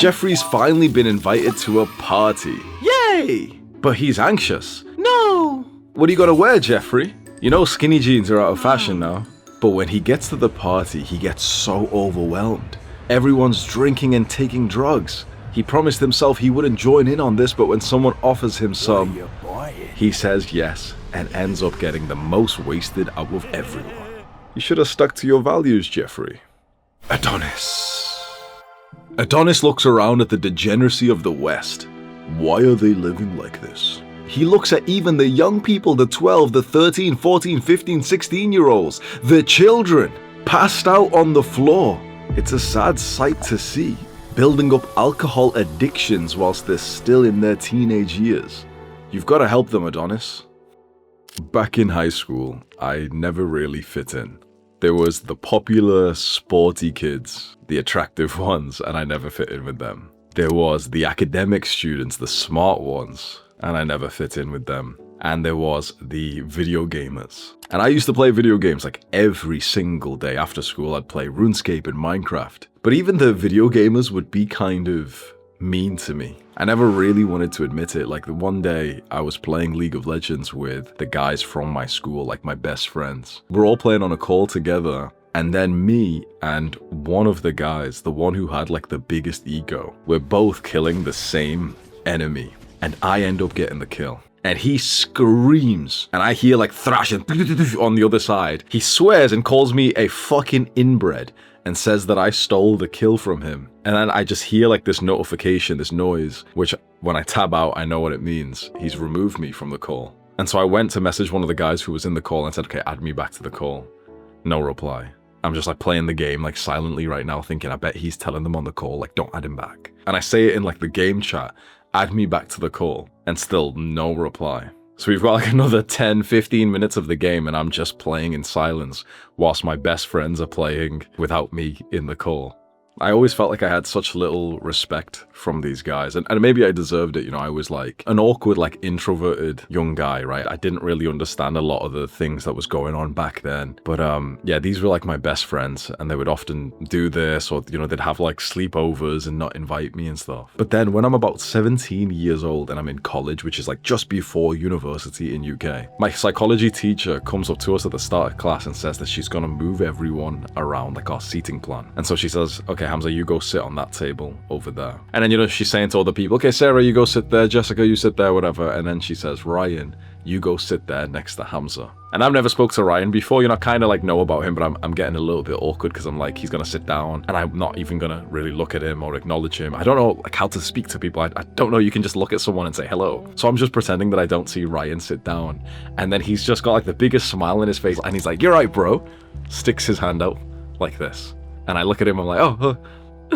Jeffrey's finally been invited to a party. Yay! But he's anxious. No! What do you gotta wear, Jeffrey? You know skinny jeans are out of fashion now. But when he gets to the party, he gets so overwhelmed. Everyone's drinking and taking drugs. He promised himself he wouldn't join in on this, but when someone offers him some, he says yes and ends up getting the most wasted out of everyone. You should have stuck to your values, Jeffrey. Adonis. Adonis looks around at the degeneracy of the West. Why are they living like this? He looks at even the young people, the 12, the 13, 14, 15, 16-year-olds, the children, passed out on the floor. It's a sad sight to see. Building up alcohol addictions whilst they're still in their teenage years. You've got to help them, Adonis. Back in high school, I never really fit in. There was the popular, sporty kids, the attractive ones, and I never fit in with them. There was the academic students, the smart ones, and I never fit in with them. And there was the video gamers. And I used to play video games like every single day after school. I'd play RuneScape and Minecraft. But even the video gamers would be kind of mean to me. I never really wanted to admit it. Like the one day I was playing League of Legends with the guys from my school, like my best friends. We're all playing on a call together. And then me and one of the guys, the one who had like the biggest ego, we're both killing the same enemy. And I end up getting the kill. And he screams, and I hear like thrashing on the other side. He swears and calls me a fucking inbred and says that I stole the kill from him. And then I just hear like this notification, this noise, which when I tab out, I know what it means. He's removed me from the call. And so I went to message one of the guys who was in the call and said, okay, add me back to the call. No reply. I'm just like playing the game like silently right now thinking, I bet he's telling them on the call, like don't add him back. And I say it in like the game chat, add me back to the call, and still no reply. So we've got like another 10, 15 minutes of the game and I'm just playing in silence whilst my best friends are playing without me in the call. I always felt like I had such little respect from these guys, and maybe I deserved it, you know. I was like an awkward, like introverted young guy, right? I didn't really understand a lot of the things that was going on back then. But yeah, these were like my best friends, and they would often do this, or you know, they'd have like sleepovers and not invite me and stuff. But then when I'm about 17 years old and I'm in college, which is like just before university in UK, my psychology teacher comes up to us at the start of class and says that she's gonna move everyone around like our seating plan. And so she says, okay, Hamza, you go sit on that table over there. And then, you know, she's saying to other people, okay, Sarah, you go sit there, Jessica, you sit there, whatever. And then she says, Ryan, you go sit there next to Hamza. And I've never spoke to Ryan before, you know, I kind of like know about him, but I'm getting a little bit awkward because I'm like, he's gonna sit down and I'm not even gonna really look at him or acknowledge him. I don't know like how to speak to people. I don't know, you can just look at someone and say hello. So I'm just pretending that I don't see Ryan sit down. And then he's just got like the biggest smile on his face and he's like, you're right, bro. Sticks his hand out like this. And I look at him, I'm like, oh,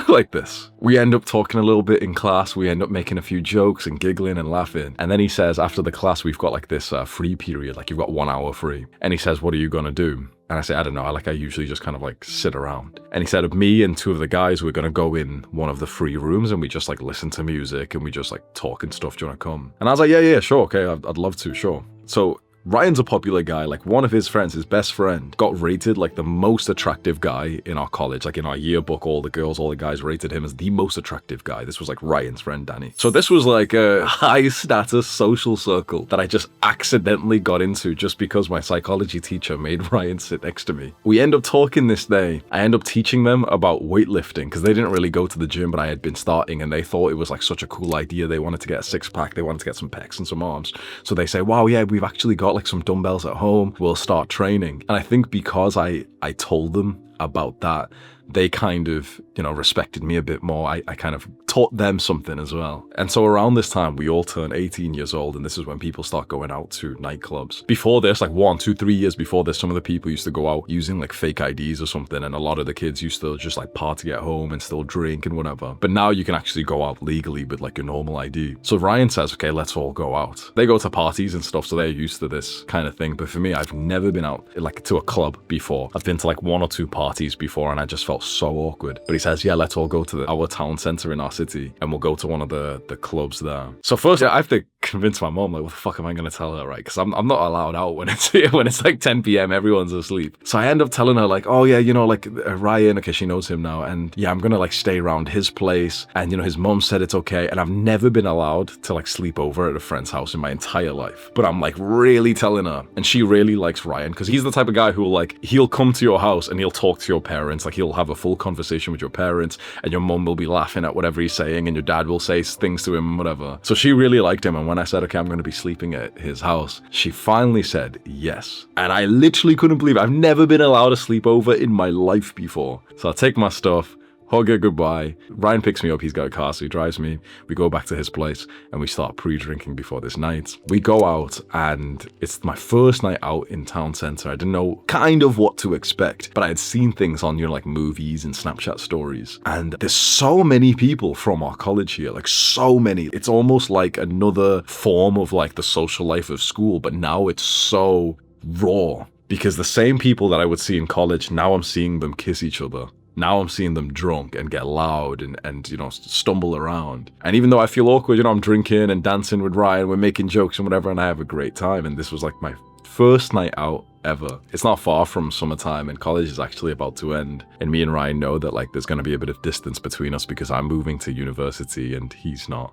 like this. We end up talking a little bit in class. We end up making a few jokes and giggling and laughing. And then he says, after the class, we've got like this free period, like you've got 1 hour free. And he says, what are you gonna do? And I say, I don't know. I usually just kind of like sit around. And he said, me and 2 of the guys, we're gonna go in one of the free rooms and we just like listen to music and we just like talk and stuff. Do you wanna come? And I was like, yeah, sure. Okay, I'd love to, sure. So Ryan's a popular guy. Like one of his friends, his best friend, got rated like the most attractive guy in our college. Like in our yearbook, all the girls, all the guys rated him as the most attractive guy. This was like Ryan's friend, Danny. So this was like a high status social circle that I just accidentally got into just because my psychology teacher made Ryan sit next to me. We end up talking this day. I end up teaching them about weightlifting because they didn't really go to the gym, but I had been starting and they thought it was like such a cool idea. They wanted to get a 6-pack. They wanted to get some pecs and some arms. So they say, wow, yeah, we've actually got like some dumbbells at home, we'll start training. And I think because I told them about that, they kind of, you know, respected me a bit more. I kind of taught them something as well. And so around this time, we all turn 18 years old, and this is when people start going out to nightclubs. Before this, like 1, 2, 3 years before this, some of the people used to go out using like fake IDs or something, and a lot of the kids used to just like party at home and still drink and whatever. But now you can actually go out legally with like a normal ID. So Ryan says, okay, let's all go out. They go to parties and stuff, so they're used to this kind of thing. But for me, I've never been out like to a club before. I've been to like 1 or 2 parties before, and I just felt so awkward. But he says, yeah, let's all go to our town center in our city and we'll go to one of the clubs there. So first I have to convince my mom, like, what the fuck am I going to tell her, right? Because I'm not allowed out when it's like 10 p.m. Everyone's asleep. So I end up telling her, like, oh yeah, you know, like Ryan, okay, she knows him now, and yeah, I'm going to like stay around his place, and you know, his mom said it's okay, and I've never been allowed to like sleep over at a friend's house in my entire life. But I'm like really telling her, and she really likes Ryan because he's the type of guy who like, he'll come to your house and he'll talk to your parents, like he'll have a full conversation with your parents, and your mom will be laughing at whatever he's saying, and your dad will say things to him and whatever. So she really liked him, and when I said, okay, I'm going to be sleeping at his house, she finally said yes. And I literally couldn't believe it. I've never been allowed a sleepover in my life before. So I take my stuff, hug her goodbye. Ryan picks me up, he's got a car, so he drives me. We go back to his place and we start pre-drinking before this night. We go out, and it's my first night out in town center. I didn't know kind of what to expect, but I had seen things on, you know, like movies and Snapchat stories. And there's so many people from our college here, like so many. It's almost like another form of like the social life of school, but now it's so raw. Because the same people that I would see in college, now I'm seeing them kiss each other. Now I'm seeing them drunk and get loud and you know, stumble around. And even though I feel awkward, you know, I'm drinking and dancing with Ryan, we're making jokes and whatever, and I have a great time. And this was like my first night out ever. It's not far from summertime, and college is actually about to end. And me and Ryan know that like there's going to be a bit of distance between us because I'm moving to university and he's not.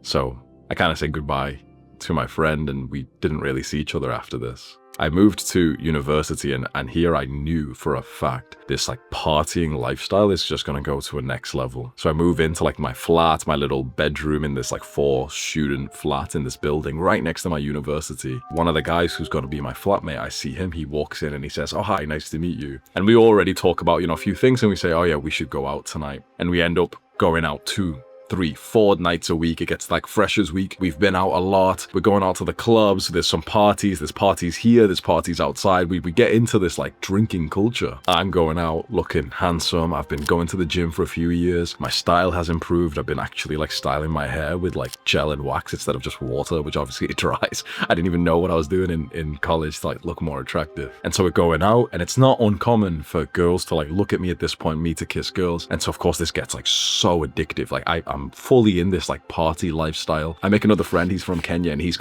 So I kind of said goodbye to my friend, and we didn't really see each other after this. I moved to university, and here I knew for a fact this like partying lifestyle is just gonna go to a next level. So I move into like my flat, my little bedroom in this like 4-student flat in this building right next to my university. One of the guys who's gonna be my flatmate, I see him, he walks in and he says, oh hi, nice to meet you. And we already talk about, you know, a few things, and we say, oh yeah, we should go out tonight. And we end up going out 2, 3, 4 nights a week. It gets like Freshers Week. We've been out a lot. We're going out to the clubs. There's some parties. There's parties here. There's parties outside. We get into this like drinking culture. I'm going out looking handsome. I've been going to the gym for a few years. My style has improved. I've been actually like styling my hair with like gel and wax instead of just water, which obviously it dries. I didn't even know what I was doing in college to like look more attractive. And so we're going out, and it's not uncommon for girls to like look at me at this point, me to kiss girls. And so of course this gets like so addictive. Like I'm fully in this like party lifestyle. I make another friend, he's from Kenya, and he's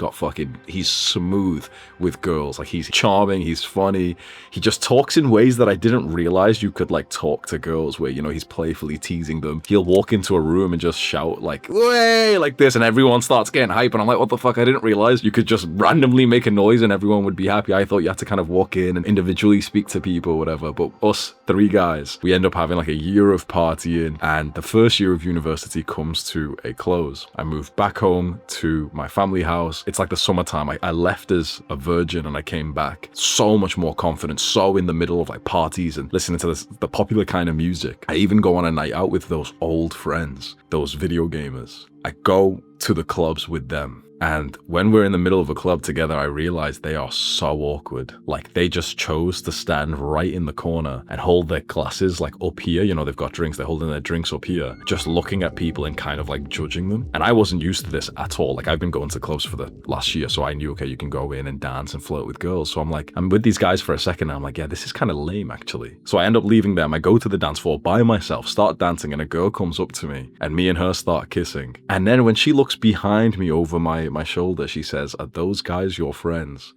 smooth with girls. Like he's charming, he's funny. He just talks in ways that I didn't realize you could like talk to girls, where, you know, he's playfully teasing them. He'll walk into a room and just shout like, way, like this, and everyone starts getting hype. And I'm like, what the fuck? I didn't realize you could just randomly make a noise and everyone would be happy. I thought you had to kind of walk in and individually speak to people or whatever. But us 3 guys, we end up having like a year of partying, and the first year of university comes to a close. I moved back home to my family house. It's like the summertime. I left as a virgin and I came back so much more confident, so in the middle of like parties and listening to the popular kind of music. I even go on a night out with those old friends, those video gamers. I go to the clubs with them. And when we're in the middle of a club together, I realize they are so awkward. Like they just chose to stand right in the corner and hold their glasses like up here. You know, they've got drinks, they're holding their drinks up here, just looking at people and kind of like judging them. And I wasn't used to this at all. Like I've been going to clubs for the last year, so I knew, okay, you can go in and dance and flirt with girls. So I'm like, I'm with these guys for a second and I'm like, yeah, this is kind of lame actually. So I end up leaving them. I go to the dance floor by myself, start dancing, and a girl comes up to me and me and her start kissing. And then when she looks behind me over my shoulder, she says, are those guys your friends?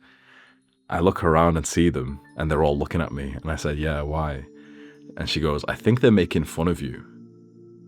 I look around and see them, and they're all looking at me. And I said, yeah, why? And she goes, I think they're making fun of you.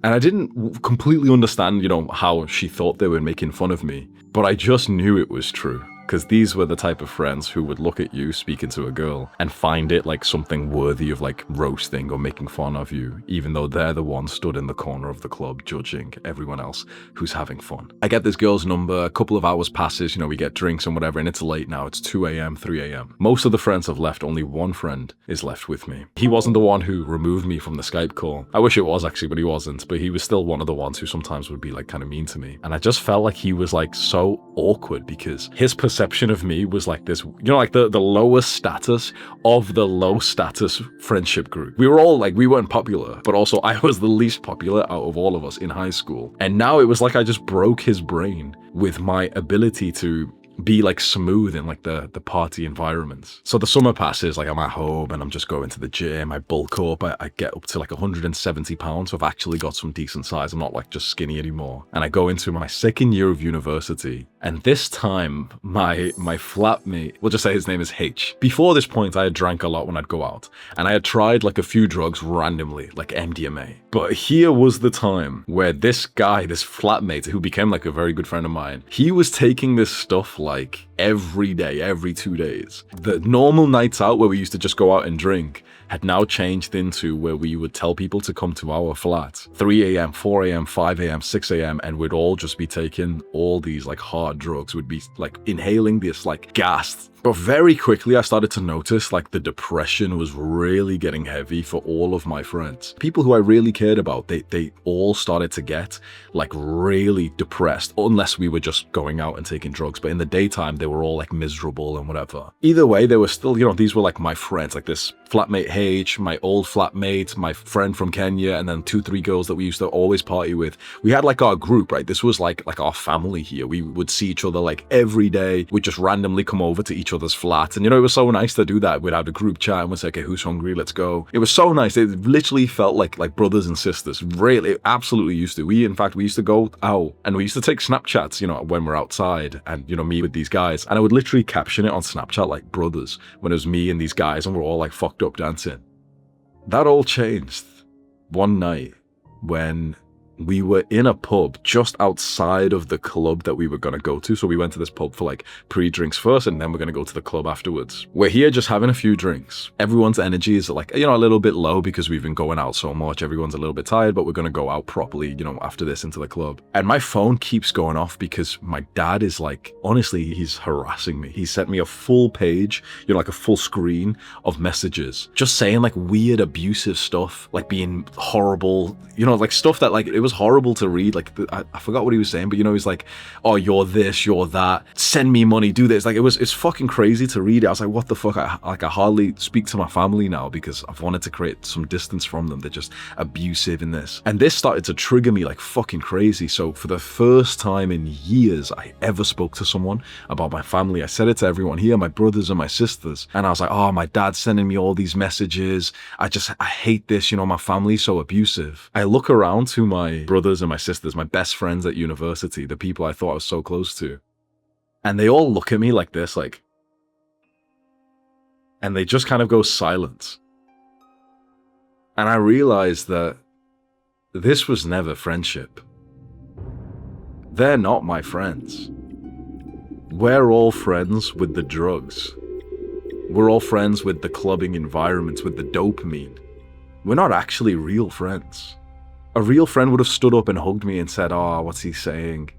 And I didn't completely understand, you know, how she thought they were making fun of me, but I just knew it was true. Because these were the type of friends who would look at you speaking to a girl and find it like something worthy of like roasting or making fun of you, even though they're the ones stood in the corner of the club judging everyone else who's having fun. I get this girl's number, a couple of hours passes, you know, we get drinks and whatever, and it's late now, it's 2 a.m., 3 a.m. Most of the friends have left, only one friend is left with me. He wasn't the one who removed me from the Skype call. I wish it was actually, but he wasn't, but he was still one of the ones who sometimes would be like kind of mean to me. And I just felt like he was like so awkward because his perception of me was like this, you know, like the lowest status of the low status friendship group. We were all like, we weren't popular, but also I was the least popular out of all of us in high school. And now it was like I just broke his brain with my ability to be like smooth in like the party environments. So the summer passes, like I'm at home and I'm just going to the gym, I bulk up, I get up to like 170 pounds, so I've actually got some decent size, I'm not like just skinny anymore. And I go into my second year of university And this time, my flatmate, we'll just say his name is H. Before this point, I had drank a lot when I'd go out, and I had tried like a few drugs randomly, like MDMA. But here was the time where this guy, this flatmate, who became like a very good friend of mine, he was taking this stuff like every day, every 2 days. The normal nights out where we used to just go out and drink had now changed into where we would tell people to come to our flat. 3 a.m., 4 a.m., 5 a.m., 6 a.m. and we'd all just be taking all these like hard drugs. We'd be like inhaling this like gas. But very quickly I started to notice like the depression was really getting heavy for all of my friends. People who I really cared about, they all started to get like really depressed, unless we were just going out and taking drugs. But in the daytime, they were all like miserable and whatever. Either way, they were still, you know, these were like my friends, like this flatmate H, my old flatmate, my friend from Kenya, and then 2-3 girls that we used to always party with. We had like our group, right? This was like our family here. We would see each other like every day. We'd just randomly come over to each other's flat. And you know, it was so nice to do that. We'd have a group chat and we'd say, okay, who's hungry? Let's go. It was so nice. It literally felt like brothers and sisters. Really, it absolutely used to. In fact, we used to go out and we used to take Snapchats, you know, when we're outside and, you know, me with these guys. And I would literally caption it on Snapchat like brothers when it was me and these guys and we're all like fucked up dancing. That all changed one night when we were in a pub just outside of the club that we were going to go to. So we went to this pub for like pre-drinks first, and then we're going to go to the club afterwards. We're here just having a few drinks. Everyone's energy is like, you know, a little bit low because we've been going out so much. Everyone's a little bit tired, but we're going to go out properly, you know, after this into the club. And my phone keeps going off because my dad is like, honestly, he's harassing me. He sent me a full page, you know, like a full screen of messages, just saying like weird abusive stuff, like being horrible, you know, like stuff that like, it was horrible to read. Like I forgot what he was saying, but you know, he's like, oh, you're this, you're that, send me money, do this. Like it's fucking crazy to read it. I was like, what the fuck? I hardly speak to my family now because I've wanted to create some distance from them. They're just abusive in this. And this started to trigger me like fucking crazy. So for the first time in years I ever spoke to someone about my family, I said it to everyone here, my brothers and my sisters. And I was like, oh, my dad's sending me all these messages. I hate this, you know, my family's so abusive. I look around to my brothers and my sisters, my best friends at university, the people I thought I was so close to. And they all look at me like this, like, and they just kind of go silent. And I realized that this was never friendship. They're not my friends. We're all friends with the drugs. We're all friends with the clubbing environment, with the dopamine. We're not actually real friends. A real friend would have stood up and hugged me and said, oh, what's he saying?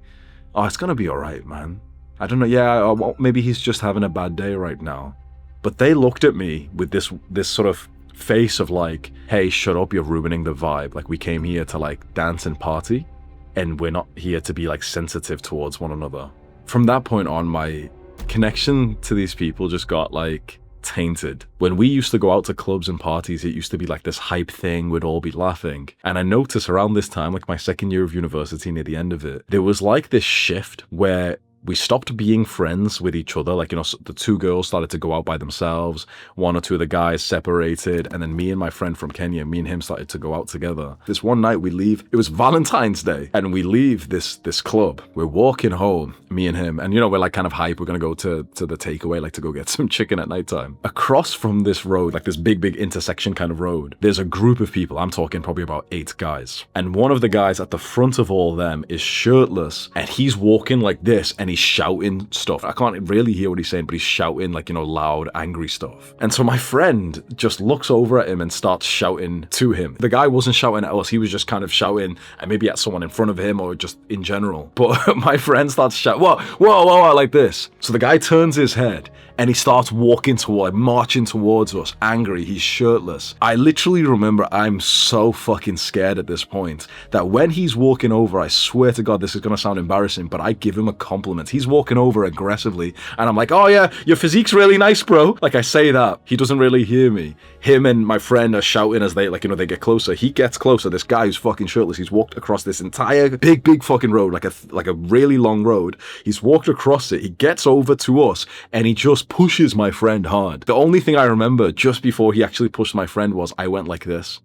Oh, it's gonna be all right, man. I don't know, yeah, well, maybe he's just having a bad day right now. But they looked at me with this sort of face of like, hey, shut up, you're ruining the vibe. Like, we came here to like dance and party, and we're not here to be like sensitive towards one another. From that point on, my connection to these people just got like tainted. When we used to go out to clubs and parties, it used to be like this hype thing, we'd all be laughing. And I noticed around this time, like my second year of university, near the end of it, there was like this shift where we stopped being friends with each other. Like, you know, the 2 girls started to go out by themselves. 1 or 2 of the guys separated. And then me and my friend from Kenya, me and him started to go out together. This one night we leave, it was Valentine's Day. And we leave this club. We're walking home, me and him. And, you know, we're like kind of hype. We're going to go to the takeaway, like to go get some chicken at nighttime. Across from this road, like this big intersection kind of road, there's a group of people. I'm talking probably about 8 guys. And one of the guys at the front of all of them is shirtless. And he's walking like this. And he's shouting stuff. I can't really hear what he's saying, but he's shouting like, you know, loud, angry stuff. And so my friend just looks over at him and starts shouting to him. The guy wasn't shouting at us. He was just kind of shouting and maybe at someone in front of him or just in general. But my friend starts shouting, whoa, like this. So the guy turns his head and he starts marching towards us, angry. He's shirtless. I literally remember I'm so fucking scared at this point that when he's walking over, I swear to God, this is gonna sound embarrassing, but I give him a compliment. He's walking over aggressively and I'm like, oh yeah, your physique's really nice, bro. Like I say that. He doesn't really hear me. Him and my friend are shouting as they, like, you know, they get closer. He gets closer. This guy who's fucking shirtless, he's walked across this entire big fucking road, like a really long road. He's walked across it. He gets over to us and he just pushes my friend hard. The only thing I remember just before he actually pushed my friend was I went like this.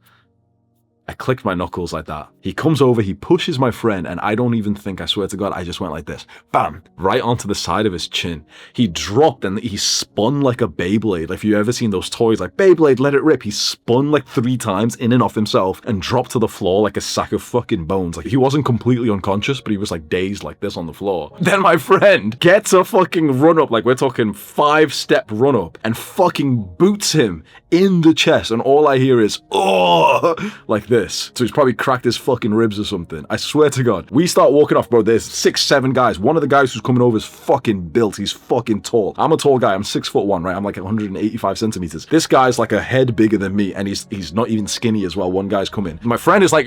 I clicked my knuckles like that. He comes over, he pushes my friend, and I don't even think, I swear to God, I just went like this. Bam! Right onto the side of his chin. He dropped and he spun like a Beyblade. Like, if you ever seen those toys like Beyblade, let it rip. He spun like 3 times in and off himself and dropped to the floor like a sack of fucking bones. Like, he wasn't completely unconscious, but he was like dazed like this on the floor. Then my friend gets a fucking run up, like we're talking 5-step run up, and fucking boots him in the chest, and all I hear is, oh, like this. So he's probably cracked his fucking ribs or something. I swear to God. We start walking off, bro. There's 6, 7 guys. One of the guys who's coming over is fucking built. He's fucking tall. I'm a tall guy. I'm 6'1", right? I'm like 185 centimeters. This guy's like a head bigger than me, and he's not even skinny as well. One guy's coming. My friend is like,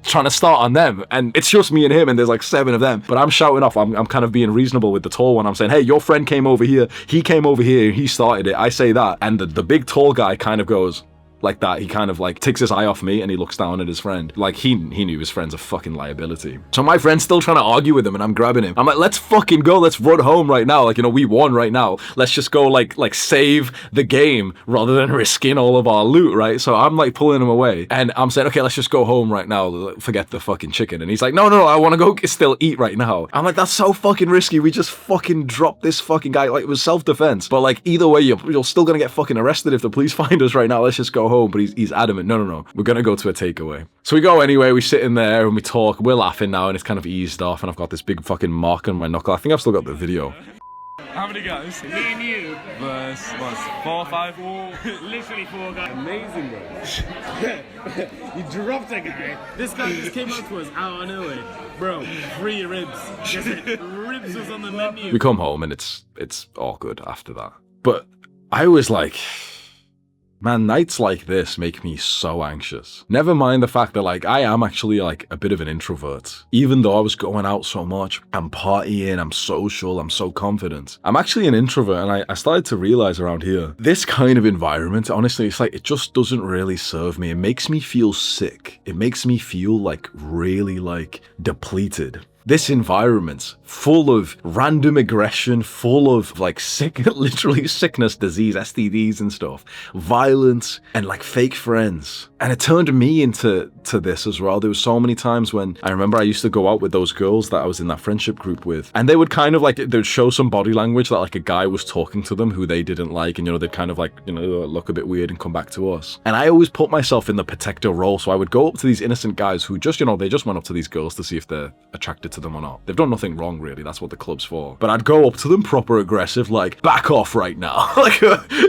trying to start on them, and it's just me and him, and there's like 7 of them. But I'm shouting off. I'm kind of being reasonable with the tall one. I'm saying, hey, your friend came over here. He came over here. He started it. I say that, and the big tall guy kind of goes like that. He kind of like takes his eye off me and he looks down at his friend. Like he knew his friend's a fucking liability. So my friend's still trying to argue with him, and I'm grabbing him. I'm like, let's fucking go. Let's run home right now. Like, we won right now. Let's just go like save the game rather than risking all of our loot, right? So I'm like pulling him away, and I'm saying, okay, let's just go home right now. Forget the fucking chicken. And he's like, no, I want to go still eat right now. I'm like, that's so fucking risky. We just fucking dropped this fucking guy. Like, it was self-defense. But like, either way, you're still gonna get fucking arrested if the police find us right now. Let's just go home. But he's adamant, no, we're gonna go to a takeaway. So we go anyway, we sit in there and we talk, we're laughing now, and it's kind of eased off, and I've got this big fucking mark on my knuckle. I think I've still got the video. How many guys? Me and you. Verse, 4, 5? 4. Literally 4 guys. Amazing, bro. You dropped a guy. This guy just came up to us out of nowhere. Bro, 3 ribs. Ribs was on the menu. We come home and it's all good after that. But I was like, man, nights like this make me so anxious. Never mind the fact that like I am actually like a bit of an introvert. Even though I was going out so much, I'm partying, I'm social, I'm so confident. I'm actually an introvert, and I started to realize around here, this kind of environment, honestly, it's like, it just doesn't really serve me. It makes me feel sick. It makes me feel like really like depleted. This environment full of random aggression, full of like literally sickness, disease, STDs and stuff, violence, and like fake friends. And it turned me into this as well. There was so many times when I remember I used to go out with those girls that I was in that friendship group with, and they would kind of like, they'd show some body language that like a guy was talking to them who they didn't like, and they'd kind of like, look a bit weird and come back to us. And I always put myself in the protector role, so I would go up to these innocent guys who just, they just went up to these girls to see if they're attracted to them or not. They've done nothing wrong, really. That's what the club's for. But I'd go up to them proper aggressive, like, back off right now. Like,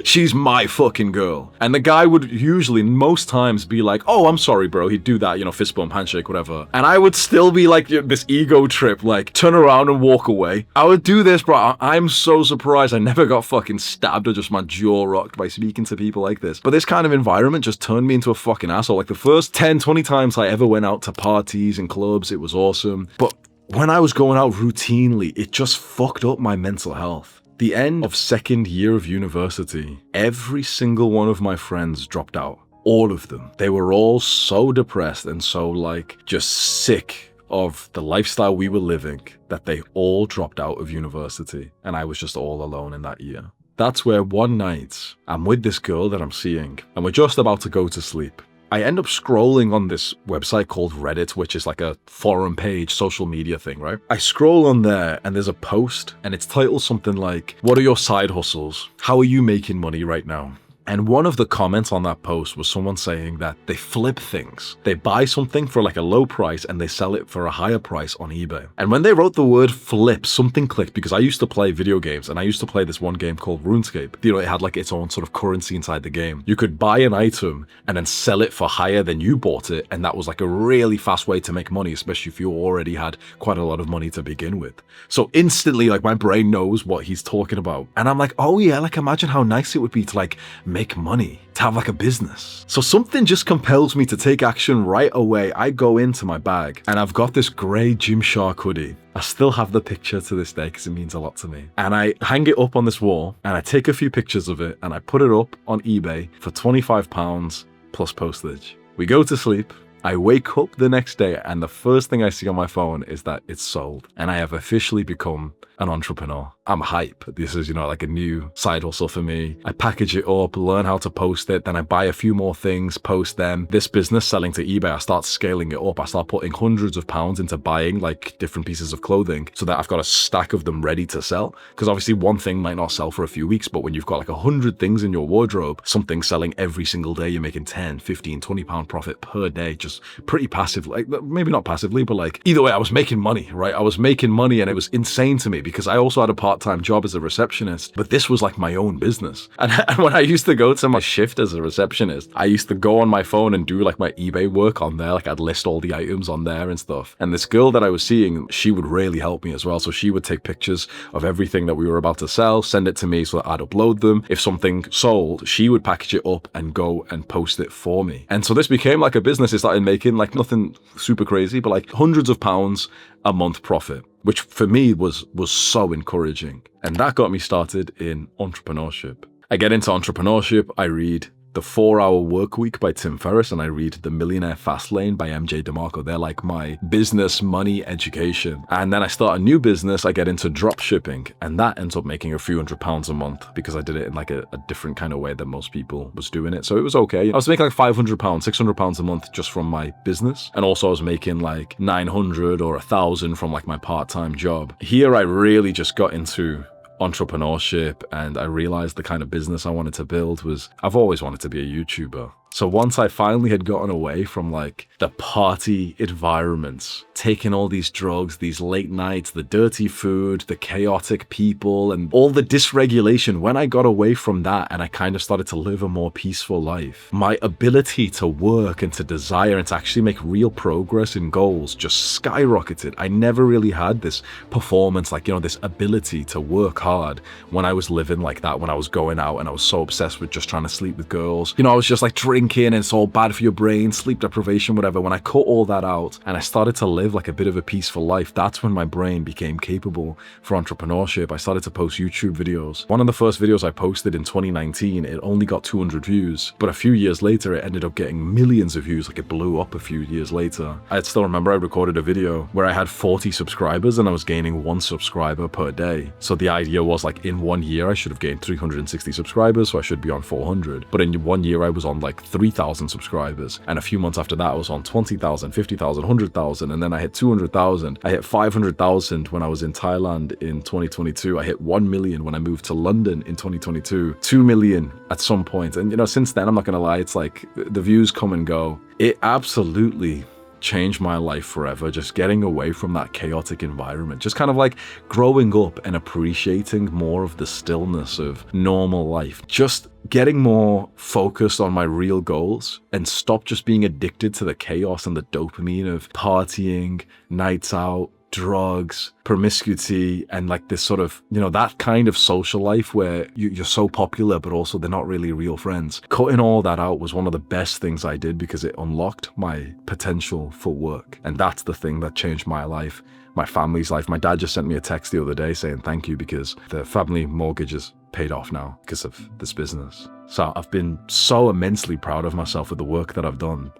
she's my fucking girl. And the guy would usually, most times, be like, oh, I'm sorry, bro. He'd do that, fist bump, handshake, whatever. And I would still be like, this ego trip, like, turn around and walk away. I would do this, bro. I'm so surprised I never got fucking stabbed or just my jaw rocked by speaking to people like this. But this kind of environment just turned me into a fucking asshole. Like, the first 10, 20 times I ever went out to parties and clubs, it was awesome. But when I was going out routinely, it just fucked up my mental health. The end of 2nd year of university, every single one of my friends dropped out. All of them. They were all so depressed and so like just sick of the lifestyle we were living that they all dropped out of university. And I was just all alone in that year. That's where one night I'm with this girl that I'm seeing, and we're just about to go to sleep. I end up scrolling on this website called Reddit, which is like a forum page, social media thing, right? I scroll on there and there's a post and it's titled something like, what are your side hustles? How are you making money right now? And one of the comments on that post was someone saying that they flip things. They buy something for like a low price and they sell it for a higher price on eBay. And when they wrote the word flip, something clicked, because I used to play video games and I used to play this one game called RuneScape. It had like its own sort of currency inside the game. You could buy an item and then sell it for higher than you bought it. And that was like a really fast way to make money, especially if you already had quite a lot of money to begin with. So instantly, like my brain knows what he's talking about. And I'm like, oh yeah, like imagine how nice it would be to like make money, to have like a business. So something just compels me to take action right away. I go into my bag and I've got this grey Gymshark hoodie. I still have the picture to this day because it means a lot to me. And I hang it up on this wall and I take a few pictures of it and I put it up on eBay for £25 plus postage. We go to sleep. I wake up the next day and the first thing I see on my phone is that it's sold. And I have officially become an entrepreneur. I'm hype. This is, like a new side hustle for me. I package it up, learn how to post it, then I buy a few more things, post them. This business selling to eBay, I start scaling it up. I start putting hundreds of pounds into buying like different pieces of clothing so that I've got a stack of them ready to sell. Because obviously one thing might not sell for a few weeks, but when you've got like 100 things in your wardrobe, something selling every single day, you're making 10, 15, 20 pound profit per day, just pretty passive. Like maybe not passively, but like either way, I was making money, right? I was making money and it was insane to me because I also had a part-time job as a receptionist, but this was like my own business. And when I used to go to my shift as a receptionist, I used to go on my phone and do like my eBay work on there. Like I'd list all the items on there and stuff. And this girl that I was seeing, she would really help me as well. So she would take pictures of everything that we were about to sell, send it to me so that I'd upload them. If something sold, she would package it up and go and post it for me. And so this became like a business. It started making like nothing super crazy, but like hundreds of pounds a month profit, which for me was so encouraging. And that got me started in entrepreneurship. I get into entrepreneurship, I read The 4-Hour Workweek by Tim Ferriss, and I read The Millionaire Fastlane by MJ DeMarco. They're like my business money education. And then I start a new business, I get into drop shipping, and that ends up making a few £100s a month because I did it in like a different kind of way than most people was doing it. So it was okay. I was making like £500, £600 a month just from my business. And also I was making like 900 or 1,000 from like my part-time job. Here I really just got into entrepreneurship, and I realized the kind of business I wanted to build was, I've always wanted to be a YouTuber. So once I finally had gotten away from like the party environments, taking all these drugs, these late nights, the dirty food, the chaotic people, and all the dysregulation, when I got away from that and I kind of started to live a more peaceful life, my ability to work and to desire and to actually make real progress in goals just skyrocketed. I never really had this performance, like, this ability to work hard when I was living like that, when I was going out and I was so obsessed with just trying to sleep with girls. I was just like drinking and it's all bad for your brain, sleep deprivation, whatever. When I cut all that out and I started to live like a bit of a peaceful life, that's when my brain became capable for entrepreneurship. I started to post YouTube videos. One of the first videos I posted in 2019, it only got 200 views, but a few years later, it ended up getting millions of views. Like it blew up a few years later. I still remember I recorded a video where I had 40 subscribers and I was gaining 1 subscriber per day. So the idea was like in 1 year, I should have gained 360 subscribers, so I should be on 400. But in 1 year, I was on like 3,000 subscribers. And a few months after that, I was on 20,000, 50,000, 100,000. And then I hit 200,000. I hit 500,000 when I was in Thailand in 2022. I hit 1 million when I moved to London in 2022. 2 million at some point. And since then, I'm not going to lie, it's like the views come and go. It absolutely changed my life forever, just getting away from that chaotic environment, just kind of like growing up and appreciating more of the stillness of normal life, just getting more focused on my real goals and stop just being addicted to the chaos and the dopamine of partying, nights out, drugs, promiscuity, and like this sort of, that kind of social life where you're so popular, but also they're not really real friends. Cutting all that out was one of the best things I did because it unlocked my potential for work. And that's the thing that changed my life, my family's life. My dad just sent me a text the other day saying thank you because the family mortgage is paid off now because of this business. So I've been so immensely proud of myself with the work that I've done.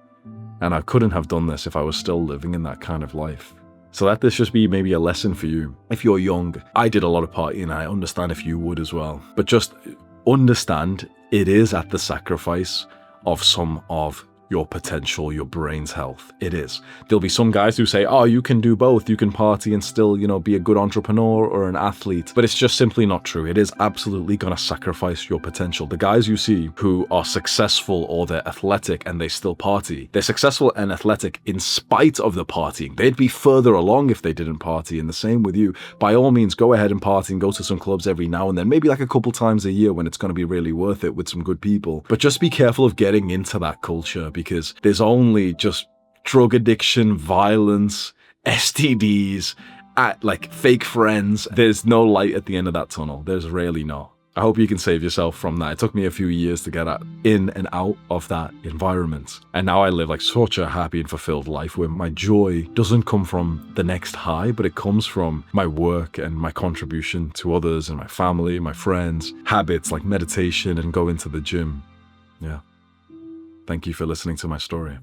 And I couldn't have done this if I was still living in that kind of life. So let this just be maybe a lesson for you. If you're young, I did a lot of partying and I understand if you would as well. But just understand it is at the sacrifice of some of your potential, your brain's health. It is. There'll be some guys who say, oh, you can do both. You can party and still, be a good entrepreneur or an athlete. But it's just simply not true. It is absolutely going to sacrifice your potential. The guys you see who are successful or they're athletic and they still party, they're successful and athletic in spite of the partying. They'd be further along if they didn't party. And the same with you. By all means, go ahead and party and go to some clubs every now and then, maybe like a couple times a year when it's going to be really worth it with some good people. But just be careful of getting into that culture, because there's only just drug addiction, violence, STDs, like fake friends. There's no light at the end of that tunnel. There's really not. I hope you can save yourself from that. It took me a few years to get in and out of that environment. And now I live like such a happy and fulfilled life where my joy doesn't come from the next high, but it comes from my work and my contribution to others and my family, my friends, habits like meditation and going to the gym. Yeah. Thank you for listening to my story.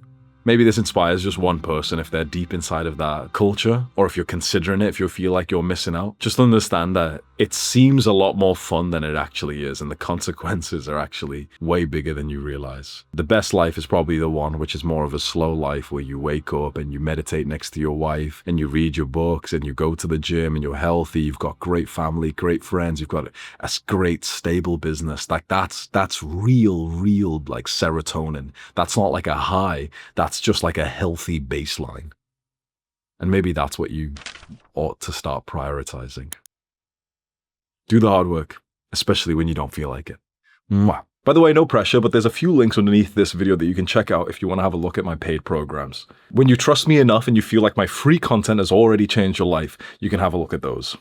Maybe this inspires just one person if they're deep inside of that culture, or if you're considering it, if you feel like you're missing out. Just understand that it seems a lot more fun than it actually is, and the consequences are actually way bigger than you realize. The best life is probably the one which is more of a slow life, where you wake up and you meditate next to your wife, and you read your books, and you go to the gym, and you're healthy, you've got great family, great friends, you've got a great stable business. Like that's real like serotonin. That's not like a high, that's just like a healthy baseline. And maybe that's what you ought to start prioritizing. Do the hard work, especially when you don't feel like it. Mwah. By the way, no pressure, but there's a few links underneath this video that you can check out if you want to have a look at my paid programs. When you trust me enough and you feel like my free content has already changed your life, you can have a look at those.